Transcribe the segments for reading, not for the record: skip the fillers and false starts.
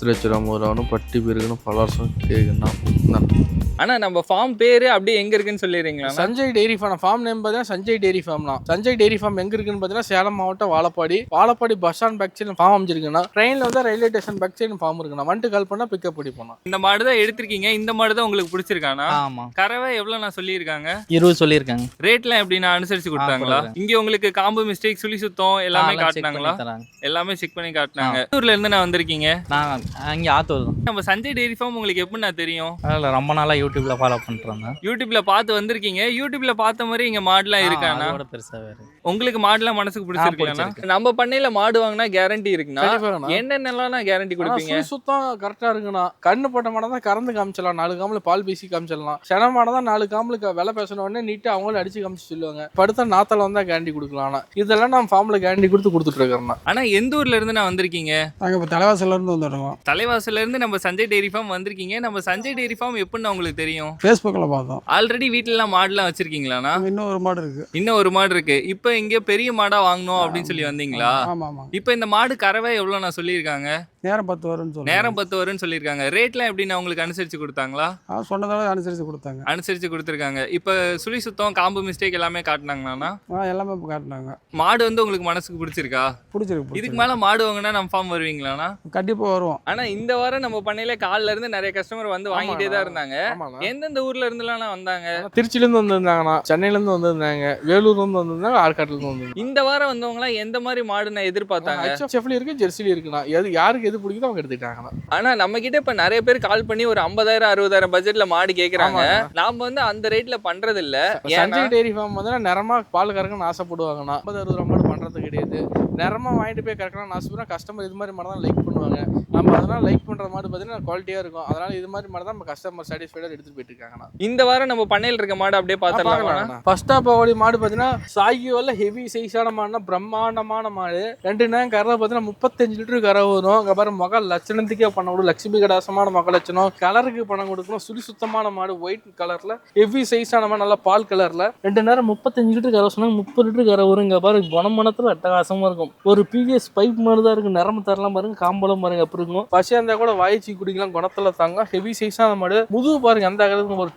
திருச்சிராம வரும் பட்டி பேருக்குன்னு பல வருஷம் கேட்குன்னா. ஆனால் நம்ம ஃபார்ம் பேர் அப்படியே எங்கே இருக்குன்னு சொல்லிடுறீங்களா? Sanjay dairy farm. Farm name பார்த்தீங்கன்னா சஞ்சய் டெய்ரி ஃபார்ம் தான். சஞ்சய் டெய்ரி ஃபார்ம் எங்கே இருக்குன்னு பார்த்தீங்கன்னா சேலம் மாவட்டம் Vazhapadi bus stand back side farm அமைச்சிருக்குன்னா, ட்ரெயினில் வந்து railway station back side farm இருக்குண்ணா. வந்துட்டு கால் பண்ணால் பிக்கப் பண்ணி போனோம். இந்த மாடு தான் எடுத்திருக்கீங்க. இந்த மாடு தான் உங்களுக்கு பிடிச்சிருக்கானா? ஆமாம். கறவை எவ்வளோ நான் சொல்லியிருக்காங்க? 20 சொல்லியிருக்காங்க. ரேட்லாம் எப்படின்னா அனுசரிச்சு கொடுத்தாங்களா? இங்கே உங்களுக்கு காம்பு மிஸ்டேக், சுழி சுத்தம் எல்லாமே காட்டினாங்களா? எல்லாமே செக் பண்ணி காட்டினாங்க. ஊர்ல இருந்து நான் வந்திருக்கீங்க. நான் அங்கே ஆத்தூர் தான். நம்ம சஞ்சய் டெய்ரி ஃபார்ம் உங்களுக்கு எப்படி நான் தெரியும்? அதில் ரொம்ப நாளாக யூடியூப்ல ஃபாலோ பண்ணுறேன். யூடியூப்ல பார்த்து வந்திருக்கீங்க. யூடியூப்ல பார்த்த மாதிரி இங்க மாடுலாம் இருக்கானா? பெருசா வேறு உங்களுக்கு மாடுலாம் மனசுக்கு பிடிச்சிருக்கா? நம்ம பண்ணையில மாடு வாங்கினா கேரண்டி இருக்குன்னா என்னென்னலாம் கேரண்டி கொடுப்பீங்க? சுத்தம் கரெக்டா இருக்குண்ணா. கண்ணு போட்ட மாடம் தான் கறந்து காமிச்சிடலாம், 4 காம்புல பால் பேசி காமிச்சிடலாம். சென மாடம் தான் 4 காம்புல விலை பேசணும் உடனே நீட்டா அவங்களும் அடிச்சு காமிச்சு சொல்லுவாங்க. படுத்த நாத்தால வந்தா கேரண்டி கொடுக்கலாம். இதெல்லாம் நம்ம ஃபார்ம்ல கேரண்டி கொடுத்துட்டு இருக்கோம். ஆனா எந்த ஊர்ல இருந்து நான் வந்திருக்கீங்க? நாங்க இப்ப தலைவாசல்ல இருந்து வந்துடுவோம். தலைவாசல்ல இருந்து நம்ம சஞ்சய் டெய்ரி ஃபார்ம் வந்திருக்கீங்க. நம்ம சஞ்சய் டெய்ரி ஃபார்ம் எப்படின்னு உங்களுக்கு தெரியும்? ஃபேஸ்புக்ல பார்த்தோம். ஆல்ரெடி வீட்டுல எல்லாம் மாடுலாம் வச்சிருக்கீங்களாண்ணா? இன்னும் ஒரு மாடு இருக்கு. இன்னும் ஒரு மாடு இருக்கு. இப்ப இங்க பெரிய மாடா வாங்கணும் அப்படின்னு சொல்லி வந்தீங்களா? ஆமா ஆமா. இப்ப இந்த மாடு கறவை எவ்வளவு நான் சொல்லியிருக்காங்க? நேரம் 10 வரும்னு சொல்லுங்க. நேரம் 10 வரும்னு சொல்லியிருக்காங்க. ரேட்லாம் எப்படி நான் உங்களுக்கு அனுசரிச்சு கொடுத்தாங்களா? சொன்னதால அனுசரிச்சு கொடுத்தாங்க. அனுசரிச்சு கொடுத்துருக்காங்க. இப்ப சுழி சுத்தம், காம்பு மிஸ்டேக் எல்லாமே காட்டினாங்களாண்ணா? எல்லாமே காட்டினாங்க. மாடு வந்து உங்களுக்கு மனசுக்கு பிடிச்சிருக்கா? பிடிச்சிருக்கு. இதுக்கு மேல மாடு வாங்கினா நம்ம ஃபார்ம் வருவீங்களாண்ணா? கண்டிப்பா வருவோம். ஆனா இந்த வாரம் நம்ம பண்ணையில காலைல இருந்து நிறைய கஸ்டமர் வந்து வாங்கிட்டே தான் இருந்தாங்க. எந்தெந்த ஊர்ல இருந்துலாம் வந்தாங்க? திருச்சில இருந்து வந்திருந்தாங்கண்ணா, சென்னையில இருந்து வந்திருந்தாங்க, வேலூர்ல இருந்து வந்திருந்தாங்க, ஆற்காட்டுல இருந்து வந்திருந்தாங்க. இந்த வாரம் வந்தவங்க எந்த மாதிரி மாடு நான் எதிர்பார்த்தாங்க? HF இருக்கு, ஜெர்சில இருக்குண்ணா. யாருக்கு எது பிடிக்குதோ அவங்க எடுத்துக்கிட்டாங்கண்ணா. ஆனா நம்ம கிட்ட இப்ப நிறைய பேர் கால் பண்ணி ஒரு 50,000 60,000 பட்ஜெட்ல மாடு கேக்குறாங்க. நாம வந்து அந்த ரேட்ல பண்றது இல்ல. சஞ்சய் டெய்ரி ஃபார்ம் வந்து நிறமா பால் கறக்கணும்னு ஆசைப்படுவாங்கண்ணா. 50-60 மாடு பண்றது கிடையாது. நிறமா வாங்கிட்டு போய் கறக்கணும்னு ஆசைப்படுறோம். கஸ்டமர் இது மாதிரி மாடு தான் லைக் பண்ணுவாங்க. நம்ம அதனால லைக் பண்ற மாடு பார்த்தீங்கன்னா குவாலிட்டியா இருக்கும். அதனால இது மாதிரி மாடு தான் நம்ம கஸ்டமர் சாட்டிஸ்ஃபைடா எடுத்துட்டு போயிட்டு இருக்காங்கண்ணா. இந்த வாரம் நம்ம பண்ணையில இருக்க மாடு அப்படியே பாத்துறலாம். ஃபர்ஸ்ட் ஆஃப் ஆல் மாடு பார்த்தீங்கன்னா சாகியோல ஹெவி சைஸான மாடுனா பிரம்மாண்டமான மாடு. 2 நேரம் கறவை பார்த்தீங்கன்னா 35 லிட்டர் கறவை வரும். அங்க பாரு முக லட்சணத்துக்கே பண்ண கொடுக்கும். லட்சுமி கடாசமான முக லட்சணம். கலருக்கு பணம் கொடுக்கணும். சுழி சுத்தமான மாடு, ஒயிட் கலர்ல ஹெவி சைஸான மாடு, நல்லா பால் கலர்ல. 2 நேரம் 35 லிட்டர் கறவை சொன்னாங்க. 30 லிட்டர் கறவை வரும். இங்க பாரு குணமனத்துல அட்டகாசமா இருக்கும். ஒரு பிஎஸ் பைப் மாதிரி தான் இருக்கு. நிறம தரலாம் பாருங்க, காம்பளம் பாருங்க அப்படி இருக்கும். பசியா இருந்தா கூட வாய்ச்சி குடிக்கலாம். குணத்துல தாங்க. ஹெவி சைஸான மாடு. முதுகு பாருங்க அந்த அளவுக்கு ஒரு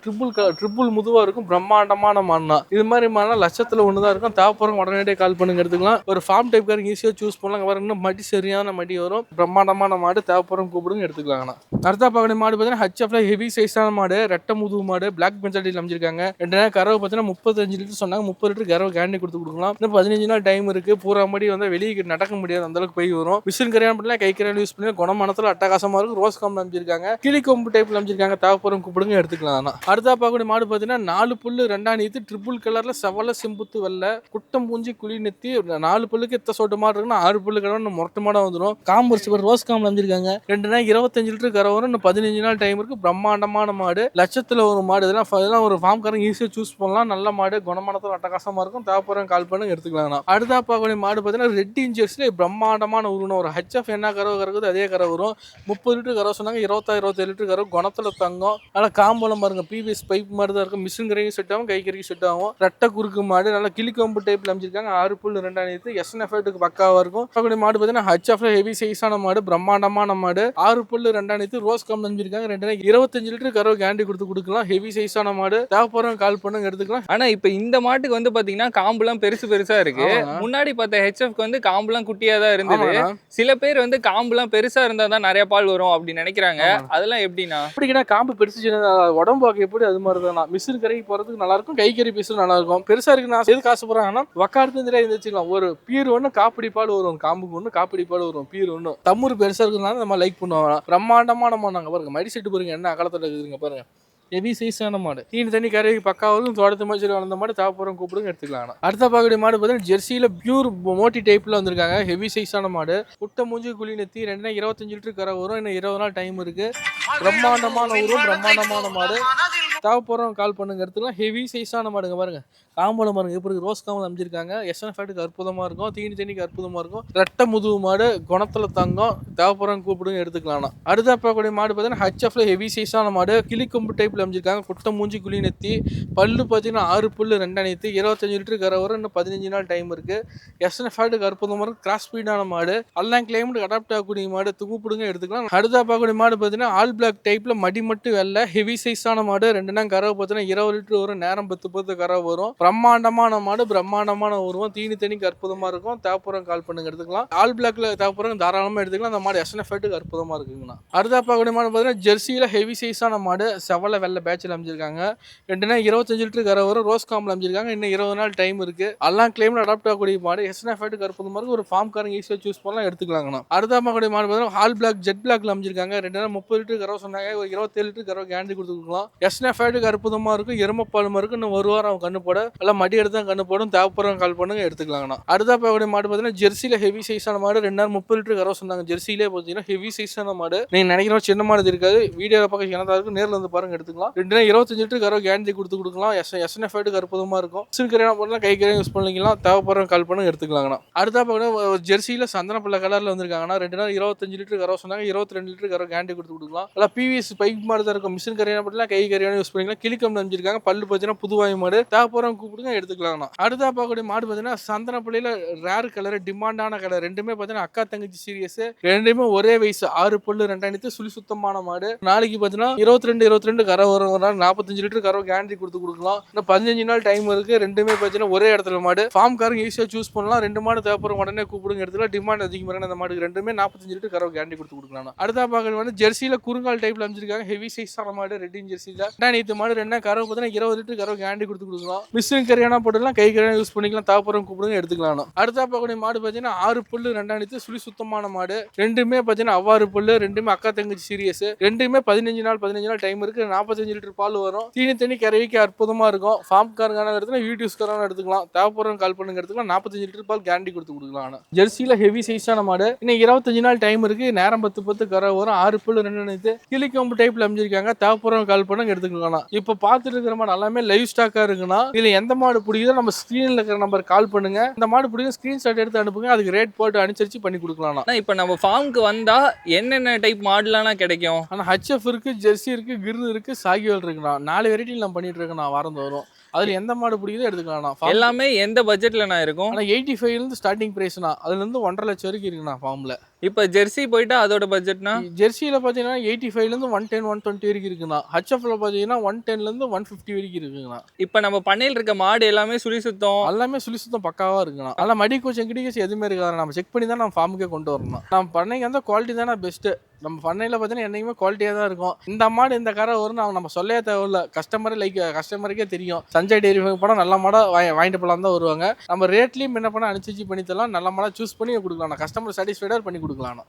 ட்ரிபிள் முதுவா இருக்கும். பிரம்மாண்டமான மாடுனா இது மாதிரி மாடுனா லட்சத்துல ஒண்ணுதான் இருக்கும். தேவைப்படுறவங்க உடனடியே கால் பண்ணுங்க எடுத்துக்கலாம். ஒரு ஃபார்ம் டைப் காரங்க ஈஸியா சூஸ் பண்ணலாம். பாருங்க இன்னும் மடி சரியான மடி வரும். பிரம்மாண்டமான மாடு. தேவைப்படுறவங்க கூப்பிடுங்க எடுத்துக்கலாங்கண்ணா. அடுத்த பகுதி மாடு பார்த்தீங்கன்னா HF ஹெவி சைஸான மாடு, ரெட்டை முதுகு மாடு, பிளாக் பெஞ்சாட்டில் அமைச்சிருக்காங்க. 2 நேரம் கறவை பார்த்தீங்கன்னா 35 லிட்டர் சொன்னாங்க. 30 லிட்டர் கறவை கேரண்டி கொடுக்கலாம். இன்னும் 15 நாள் டைம் இருக்கு. பூரா மடி வந்து வெளியே நடக்க முடியாது, அந்த அளவுக்கு போய் வரும். மிஷின் கரையான் பண்ணலாம், கை கரையான் யூஸ் பண்ணி குணமானத்துல அட்டகாசமா இருக்கும். ரோஸ் காம்பு அமைச்சிருக்காங்க, கிளி கொம்பு டைப்ல அமைச்சிருக்காங்க. தேவைப்படுறவங்க கூப்பிடுங்க எடுத்துக்கலாம். அடுத்த பகுதி மாடு பார்த்தீங்கன்னா 4 புல்லு 2 நீத்து ட்ரிபிள் கலர்ல செவல செம்புத்து வெள்ளை, குட்டம் பூஞ்சி குழி நெத்தி. 4 புல்லுக்கு எத்த சொட்டு மாடு இருக்குன்னா 6 புல்லு கடை மொட்டை மாடா வந்துடும். காம்பு ரோஸ் காம்பு அமைச்சிருக்காங்க. 2 நேரம் 25 லிட்டர் கரை வரும். இன்னும் 15 நாள் டைம் இருக்கு. பிரம்மாண்டமான மாடு, லட்சத்துல ஒரு மாடு. இதெல்லாம் ஒரு ஃபார்ம் காரங்க ஈஸியா சூஸ் பண்ணலாம். நல்ல மாடு, குணமானத்துல அட்டகாசமா இருக்கும். தேவைப்படுறவங்க கால் பண்ணுங்க எடுத்துக்கலாம். அடுத்த பகுதி மாடு பார்த்தீங்கன்னா ரெட் இன்ச்சர்ஸ்ல பிரம்மாண்டமான உருவம். ஒரு HF என்ன கறவை கறக்குது அதே கரை வரும். 30 லிட்டர் கறவை சொன்னாங்க. 26-27 லிட்டர் கறவை. குணத்துல தங்கம். நல்லா காம்பளம் பாருங்க. பிவிஎஸ் பைப் மாதிரி தான் இருக்கும். மிஷின் கரைக்கும் செட் ஆகும், கை கரைக்கும் செட் ஆகும். ரெட்டை குறுக்கு மாடு, நல்லா கிளிக்கொம்பு டைப்ல அமைச்சிருக்காங்க. 6 புல் 2 நீத்து. SNF பக்காவா இருக்கும். அப்படி மாடு பார்த்தீங்கன்னா HF ஹெவி சைஸான மாடு, பிரம்மாண்டமான மாடு. 6 புல் 2 நீத்து. ரோஸ் காம்பு அமைச்சிருக்காங்க. 2 நேரம் 25 லிட்டர் கறவை கேரண்டி கொடுக்கலாம். ஹெவி சைஸான மாடு. தேவைப்படுறவங்க கால் பண்ணுங்க எடுத்துக்கலாம். ஆனா இப்ப இந்த மாட்டுக்கு வந்து பாத்தீங்கன்னா காம்புலாம் பெருசா இருக்கு. முன்னாடி பார்த்த HFக்கு வந்து காம்புலாம் குட்டியா தான் இருந்தது. சில பேர் வந்து காம்புலாம் பெருசா இருந்தா தான் நிறைய பால் வரும் அப்படின்னு நினைக்கிறாங்க. அதெல்லாம் எப்படின்னா? அப்படின்னா காம்பு பெருசு உடம்பு வாக்கு எப்படி அது மாதிரி தான். மிஷின் கரைக்கு போறதுக்கு நல்லா இருக்கும், கை கறி பீஸும் நல்லா இருக்கும். பெருசா இருக்குன்னா எது காசு போறாங்கன்னா உக்காடுத்து இருந்துச்சுக்கலாம். ஒரு பீர் ஒண்ணு காப்பிடி பால் வரும், காம்புக்கு ஒண்ணு காப்பிடி பால் வரும், பீர் ஒண்ணு. தம்மூர் பெருசா இருக்குனால நம்ம லைக் பண்ணுவாங்க. பிரம்மாண்டமான மாடு பாருங்க. மடி செட்டு பாருங்க என்ன அகலத்துல இருக்குதுங்க பாருங்க. ஹெவி சைஸான மாடு. தண்ணி கரைக்கு பக்காவும் தோட்டத்து மாதிரி வளர்ந்த மாடு. தேவைப்படுறவங்க கூப்பிடுங்க எடுத்துக்கலாம். அடுத்த பகுதி மாடு பார்த்தீங்கன்னா ஜெர்சியில பியூர் மோட்டி டைப்ல வந்திருக்காங்க. ஹெவி சைஸான மாடு, குட்டை மூஞ்சி குழி நெத்தி. 2 நேரம் 25 லிட்டர் கரை வரும். இன்னும் 20 நாள் டைம் இருக்கு. பிரம்மாண்டமான உருவம், பிரம்மாண்டமான மாடு. தேவைப்படுறவங்க கால் பண்ணுங்க எடுத்துக்கலாம். ஹெவி சைஸான மாடுங்க பாருங்க. காம்பளம் பாருங்க எப்படி ரோஸ் காம்பல் அமைஞ்சிருக்காங்க. எஸ்என் ஃபேட்டுக்கு அற்புதமா இருக்கும், தீனி தண்ணிக்கு அற்புதமா இருக்கும். ரெட்டை முதுகு மாடு, குணத்துல தங்கம், தேவைப்படுறவங்க கூப்பிடுங்க எடுத்துக்கலாம். அடுத்த பார்க்கக்கூடிய மாடு பார்த்தீங்கன்னா ஹெச்எஃப்ல ஹெவி சைஸான மாடு, கிளிக்கொம்பு டைப்ல அமைஞ்சிருக்காங்க. குட்டை மூஞ்சி குழி நெத்தி, பல்லு பார்த்தீங்கன்னா 6 புல்லு 2 அனைத்து, 25 லிட்டர் கரை வரும். இன்னும் 15 நாள் டைம் இருக்கு. எஸ்என் ஃபேட்டுக்கு அற்புதமா இருக்கும், கிராஸ் ஸ்பீடான மாடு, எல்லாம் கிளைமேட் அடாப்ட் ஆகக்கூடிய மாடு, கூப்பிடுங்க எடுத்துக்கலாம். அடுத்த பார்க்கக்கூடிய மாடு பார்த்தீங்கன்னா ஆல் பிளாக் டைப்ல மடி மட்டும் வெள்ளை, ஹெவி சைஸான மாடு, 2 நாள் கறவை பார்த்தீங்கன்னா 20 லிட்டர் வரும். நேரம் 10 கறவை வரும். பிரம்மாண்டமான மாடு, பிரம்மாண்டமான உருவம், தீனி தண்ணிக்கு அற்புதமா இருக்கும். தேவைப்படுறவங்க கால் பண்ணுங்க எடுத்துக்கலாம். ஆல் பிளாக்ல தேவைப்படுறவங்க தாராளமா எடுத்துக்கலாம். அந்த மாடு எஸ்என் ஃபேட்டுக்கு அற்புதமா இருக்குங்கண்ணா. அடுத்த பார்க்கக்கூடிய மாடு பார்த்தீங்கன்னா ஜெர்சியில ஹெவி சைஸான மாடு, செவல வெள்ளை பேட்சில் அமைஞ்சிருக்காங்க. 2 நாள் 25 லிட்டர் கரை வரும். ரோஸ் காம்பில் அமைஞ்சிருக்காங்க. இன்னும் 20 நாள் டைம் இருக்கு. எல்லாம் கிளைமேட் அடாப்ட் ஆகக்கூடிய மாடு, எஸ்என் ஃபேட்டுக்கு அற்புதமா இருக்கு. ஒரு ஃபார்ம் காரங்க ஈஸியா சூஸ் பண்ணலாம் எடுத்துக்கலாங்கண்ணா. அடுத்த பார்க்கக்கூடிய மாடு பார்த்தீங்கன்னா ஆல் பிளாக் ஜெட் பிளாக்ல அமைஞ்சிருக்காங்க. 2 நாள் 30 லிட்டர் கரை சொன்னாங்க. ஒரு 27 லிட்டர் கரை கேரண்டி கொடுத்துக்கலாம். எஸ்என் ஃபேட்டுக்கு அற்புதமா இருக்கும். எருமப்பாலுமா இருக்கு. இன்னும் ஒரு வாரம் அவன் கண்ணு போட எல்லாம் மடி எடுத்து கண்ணு போடும். தேவைப்படுறவங்க கால் பண்ணுங்க எடுத்துக்கலாங்கண்ணா. அடுத்த பார்க்கக்கூடிய மாடு பார்த்தீங்கன்னா ஜெர்சியில ஹெவி சைஸான மாடு, 2 நாள் 30 லிட்டர் கரை சொன்னாங்க. ஜெர்சியிலே பார்த்தீங்கன்னா ஹெவி சைஸான மாடு. நீங்க நினைக்கிற சின்ன மாடு இருக்காது. வீடியோ பக்கம் என்னதா இருக்கு, நேரில் வந்து பாருங்க எடுத்துக்கலாம். 2 நாள் 25 லிட்டர் கரை கேரண்டி கொடுக்கலாம். எஸ்என் ஃபேட்டுக்கு அற்புதமா இருக்கும். சிறுகரையான போடலாம், கை கரையும் யூஸ் பண்ணிக்கலாம். தேவைப்படுறவங்க கால் பண்ணுங்க எடுத்துக்கலாங்கண்ணா. அடுத்த பார்க்கணும் ஜெர்சியில சந்தன பிள்ளை கலர்ல வந்திருக்காங்கன்னா 2 நாள் 25 லிட்டர் கரை சொன்னாங்க. 22 லிட்டர் கரை கேரண்டி கொடுக்கலாம். எல்லாம் பிவிஎஸ் பைப் மாடு தான் இருக்கும். மிஷின் கரையான போடலாம், கை கரையான யூஸ் பண்ணிக்கலாம். கிளிக்கம் அமைஞ்சிருக்காங்க. பல்லு பார்த்தீங்கன்னா புதுவாய் மாடு, தேவைப்படுறவங்க கூப்பிடுங்க எடுத்துக்கலாங்கண்ணா. அடுத்த பார்க்கக்கூடிய மாடு பார்த்தீங்கன்னா சந்தன பிள்ளையில ரேர் கலர், டிமாண்டான கலர், ரெண்டுமே பார்த்தீங்கன்னா அக்கா தங்கச்சி சீரியஸ், ரெண்டுமே ஒரே வயசு, 6 புல்லு 2 அனைத்து, சுழி சுத்தமான மாடு. நாளைக்கு பார்த்தீங்கன்னா 22 கரை வரும். 45 லிட்டர் கரை கேரண்டி கொடுக்கலாம். இன்னும் 15 நாள் டைம் இருக்கு. ரெண்டுமே பார்த்தீங்கன்னா ஒரே இடத்துல மாடு, ஃபார்ம் காரங்க ஈஸியா சூஸ் பண்ணலாம். 2 மாடு தேவைப்படுற உடனே கூப்பிடுங்க எடுத்துக்கலாம். டிமாண்ட் அதிகமாக இருக்கு அந்த மாடுக்கு. ரெண்டுமே 45 லிட்டர் கரை கேரண்டி கொடுக்கலாம். அடுத்த பார்க்கறது வந்து ஜெர்சியில குறுங்கால் டைப்ல அமைஞ்சிருக்காங்க. ஹெவி சைஸான மாடு, ரெட்டின் ஜெர்சியில 2 மாடு, 2 கரை பார்த்தீங்கன்னா 20 லிட்டர் கரை கேரண்டி கொடுக்கலாம். மிஷின் கரையானா போட்டுலாம், கை கரையான யூஸ் பண்ணிக்கலாம். தேவைப்படுறவங்க கூப்பிடுங்க எடுத்துக்கலாம். அடுத்த பார்க்கக்கூடிய மாடு பார்த்தீங்கன்னா 6 புல்லு 2 அனைத்து, சுழி சுத்தமான மாடு, ரெண்டுமே பார்த்தீங்கன்னா அவ்வாறு புல்லு, ரெண்டுமே அக்கா தங்கச்சி சீரியஸ், ரெண்டுமே 15 நாள் டைம் இருக்கு. 45 லிட்டர் பால் வரும். தீனி தண்ணி கரைக்கு அற்புதமா இருக்கும். ஃபார்ம் காரங்கான எடுத்துக்கலாம், யூடியூஸ் காரங்க எடுத்துக்கலாம். தேவைப்படுறவங்க கால் பண்ணுங்க எடுத்துக்கலாம். 45 லிட்டர் பால் கேரண்டி கொடுக்கலாம். ஜெர்சியில ஹெவி சைஸான மாடு, இன்னும் 25 நாள் டைம் இருக்கு. நேரம் 10 கரை வரும். 6 புல்லு 2 அனைத்து, கிளிக்கொம்பு டைப்ல அமைஞ்சிருக்காங்க. தேவைப்படுறவங்க கால் பண்ணுங்க எடுத்துக்கலாம். இப்ப பார்த்துட்டு இருக்கிற மாடு எல்லாமே லைவ் ஸ்டாக்கா இருக்குன்னா, இதுல எந்த மாடு பிடிக்குதோ நம்ம ஸ்கிரீன்ல இருக்கிற நம்பர் கால் பண்ணுங்க. இந்த மாடு பிடிக்கும் ஸ்கிரீன்ஷாட் எடுத்து அனுப்புங்க. அதுக்கு ரேட் போட்டு அனுசரிச்சு பண்ணி கொடுக்கலாம். இப்போ நம்ம ஃபார்முக்கு வந்தா என்னென்ன டைப் மாடுலாம் கிடைக்கும்? ஆனா ஹெச்எஃப் இருக்கு, ஜெர்சி இருக்கு, கிர் இருக்கு, சாகிவல் இருக்குண்ணா. 4 வெரைட்டியில் நம்ம பண்ணிட்டு இருக்கோம். வாரம் தோறும் அதுல எந்த மாடு பிடிக்குதோ எடுத்துக்கலாம். எல்லாமே எந்த பட்ஜெட்ல நான் இருக்கும்? ஆனா 85 இருந்து ஸ்டார்டிங் பிரைஸ்னா, அதுல இருந்து 1.5 லட்சம் வரைக்கும் இருக்குண்ணா ஃபார்ம்ல. இப்போ ஜெர்சி போயிட்டா அதோட பட்ஜெட்னா? ஜெர்சியில பாத்தீங்கன்னா 85 இருந்து 110 120 வரைக்கும் இருக்குண்ணா. ஹெச்எஃப்ல பாத்தீங்கன்னா 110 இருந்து 150 வரைக்கும் இருக்குங்கண்ணா. இப்போ நம்ம பண்ணையில் இருக்க மாடு எல்லாமே சுழி சுத்தம், எல்லாமே சுழி சுத்தம் பக்காவா இருக்குண்ணா. நல்லா மடி கோச்சம் கிடிக்கச்சு எதுவுமே இருக்காது. நம்ம செக் பண்ணி தான் நம்ம ஃபார்முக்கே கொண்டு வரணும். நம்ம பண்ணைக்கு வந்து குவாலிட்டி தானே பெஸ்ட். நம்ம பண்ணையில பார்த்தீங்கன்னா என்னைக்குமே குவாலிட்டியாக தான் இருக்கும். இந்த மாடு இந்த கரை வரும் நம்ம சொல்லவே தேவையில்ல. கஸ்டமருக்கே தெரியும். சஞ்சய் டெய்ரி போனால் நல்ல மாடை வாங்கிட்டு போகலாம் தான் வருவாங்க. நம்ம ரேட்லையும் என்ன பண்ண அனுசரிச்சு பண்ணி தரலாம். நல்ல மாடை சூஸ் பண்ணி கொடுக்கலாம். கஸ்டமர் சாட்டிஸ்ஃபைடாக பண்ணி கொடுக்கலாம்.